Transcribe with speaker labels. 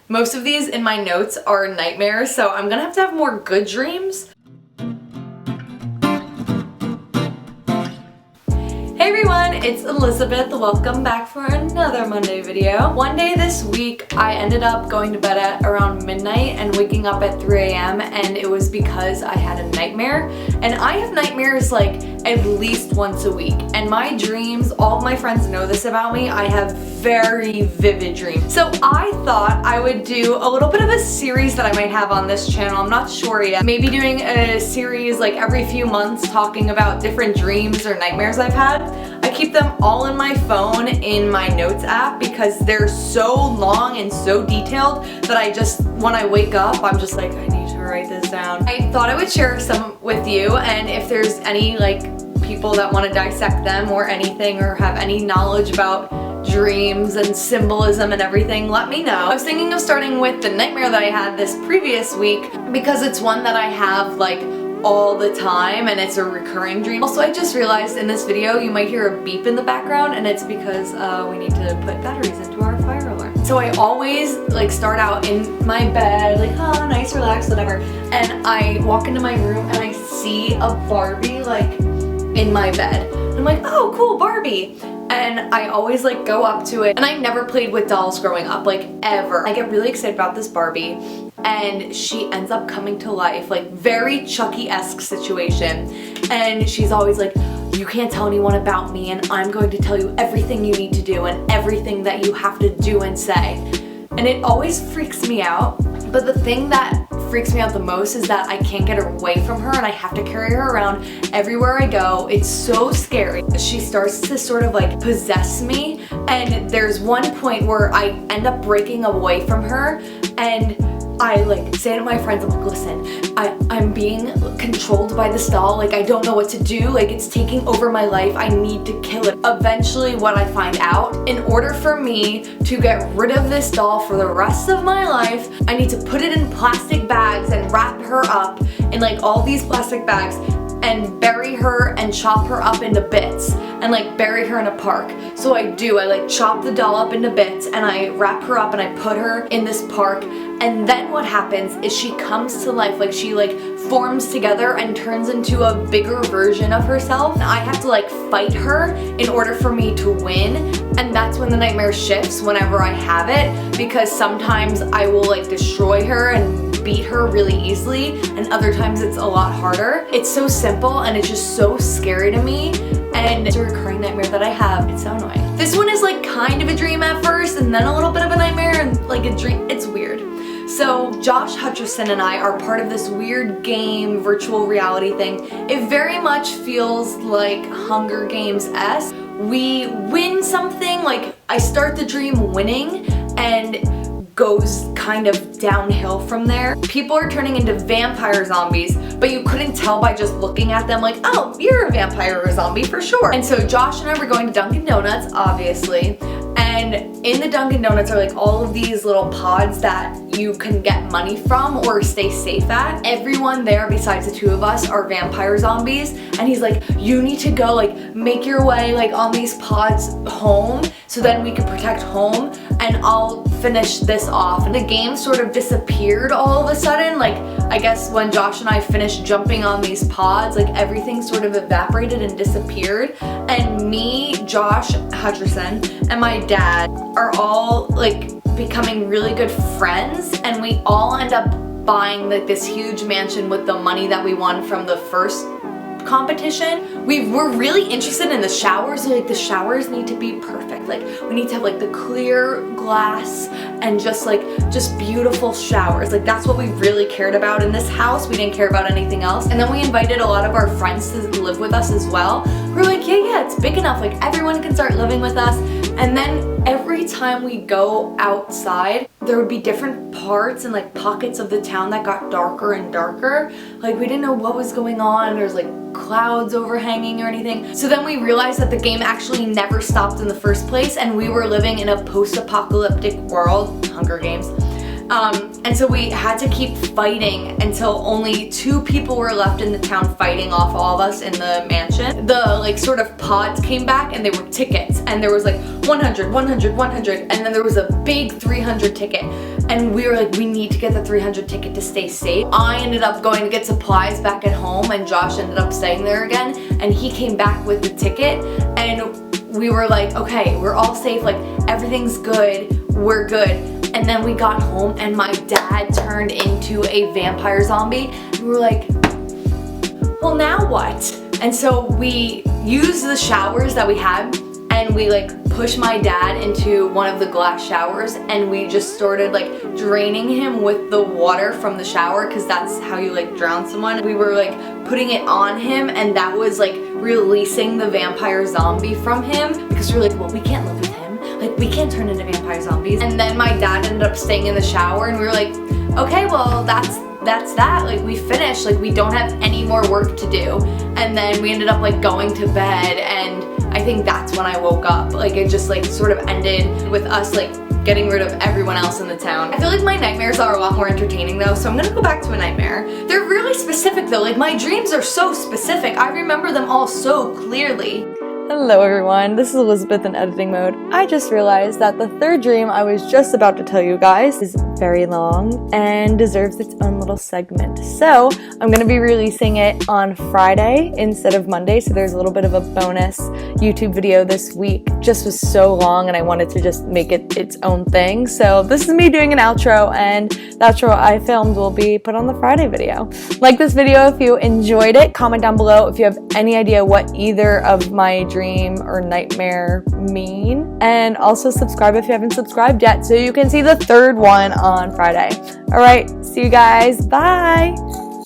Speaker 1: Most of these in my notes are nightmares, so I'm gonna have to have more good dreams. Hey everyone, it's Elizabeth. Welcome back for another Monday video. One day this week, I ended up going to bed at around midnight and waking up at 3 a.m. and it was because I had a nightmare. And I have nightmares like at least once a week. And my dreams, all of my friends know this about me, I have very vivid dreams. So I thought I would do a little bit of a series that I might have on this channel. I'm not sure yet. Maybe doing a series like every few months talking about different dreams or nightmares I've had. I keep them all in my phone in my notes app because they're so long and so detailed that I just, when I wake up, I'm just like, I need to write this down. I thought I would share some with you, and if there's any like people that want to dissect them or anything or have any knowledge about dreams and symbolism and everything, let me know. I was thinking of starting with the nightmare that I had this previous week because it's one that I have like all the time and it's a recurring dream. Also, I just realized in this video you might hear a beep in the background, and it's because we need to put batteries into our fire alarm. So I always like start out in my bed like, oh, nice, relaxed, whatever, and I walk into my room and I see a Barbie like in my bed. And I'm like, oh cool, Barbie. And I always like go up to it, and I never played with dolls growing up, like ever. I get really excited about this Barbie and she ends up coming to life, like very Chucky-esque situation. And she's always like, you can't tell anyone about me, and I'm going to tell you everything you need to do and everything that you have to do and say. And it always freaks me out. But the thing that freaks me out the most is that I can't get away from her and I have to carry her around everywhere I go. It's so scary. She starts to sort of like possess me, and there's one point where I end up breaking away from her and I like say to my friends, I'm like, listen, I'm being controlled by this doll, like I don't know what to do, like it's taking over my life, I need to kill it. Eventually what I find out, in order for me to get rid of this doll for the rest of my life, I need to put it in plastic bags and wrap her up in like all these plastic bags and bury her and chop her up into bits and like bury her in a park. So I like chop the doll up into bits and I wrap her up and I put her in this park. And then what happens is she comes to life, like she like forms together and turns into a bigger version of herself. I have to like fight her in order for me to win, and that's when the nightmare shifts whenever I have it, because sometimes I will like destroy her and beat her really easily, and other times it's a lot harder. It's so simple and it's just so scary to me, and it's a recurring nightmare that I have. It's so annoying. This one is like kind of a dream at first and then a little bit of a nightmare and like a dream. It's weird. So Josh Hutcherson and I are part of this weird game, virtual reality thing. It very much feels like Hunger Games-esque. We win something, like I start the dream winning and goes kind of downhill from there. People are turning into vampire zombies, but you couldn't tell by just looking at them like, oh, you're a vampire or a zombie for sure. And so Josh and I were going to Dunkin' Donuts, obviously, and in the Dunkin' Donuts are like all of these little pods that you can get money from or stay safe at. Everyone there besides the two of us are vampire zombies, and he's like, you need to go like make your way like on these pods home so then we can protect home and I'll finish this off. And the game sort of disappeared all of a sudden. Like I guess when Josh and I finished jumping on these pods, like everything sort of evaporated and disappeared, and me, Josh Hutcherson, and my dad are all like becoming really good friends, and we all end up buying like this huge mansion with the money that we won from the first competition. We were really interested in the showers. Like the showers need to be perfect. Like we need to have like the clear glass and just beautiful showers. Like that's what we really cared about in this house. We didn't care about anything else. And then we invited a lot of our friends to live with us as well. We're like, yeah, it's big enough. Like everyone can start living with us. And then every time we go outside, there would be different parts and like pockets of the town that got darker and darker. Like we didn't know what was going on. There's like clouds overhanging or anything. So then we realized that the game actually never stopped in the first place, and we were living in a post-apocalyptic world, Hunger Games, And so we had to keep fighting until only 2 people were left in the town fighting off all of us in the mansion. The like sort of pods came back and they were tickets, and there was like 100, 100, 100, and then there was a big 300 ticket. And we were like, we need to get the 300 ticket to stay safe. I ended up going to get supplies back at home, and Josh ended up staying there again, and he came back with the ticket, and we were like, okay, we're all safe, like everything's good, we're good. And then we got home and my dad turned into a vampire zombie. And we were like, well, now what? And so we used the showers that we had, and we like pushed my dad into one of the glass showers, and we just started like draining him with the water from the shower, because that's how you like drown someone. We were like putting it on him, and that was like releasing the vampire zombie from him, because we were like, well, we can't live with him, like we can't turn into vampire zombies. And then my dad ended up staying in the shower, and we were like, okay, well, that's that, like we finished, like we don't have any more work to do. And then we ended up like going to bed, and I think that's when I woke up. Like it just like sort of ended with us like getting rid of everyone else in the town. I feel like my nightmares are a lot more entertaining though, so I'm gonna go back to a nightmare. They're really specific though, like my dreams are so specific. I remember them all so clearly.
Speaker 2: Hello everyone, this is Elizabeth in editing mode. I just realized that the third dream I was just about to tell you guys is very long and deserves its own little segment. So I'm going to be releasing it on Friday instead of Monday, so there's a little bit of a bonus YouTube video this week. Just was so long and I wanted to just make it its own thing. So this is me doing an outro, and the outro I filmed will be put on the Friday video. Like this video if you enjoyed it. Comment down below if you have any idea what either of my dream or nightmare mean, and also subscribe if you haven't subscribed yet so you can see the third one on Friday. Alright, see you guys, bye!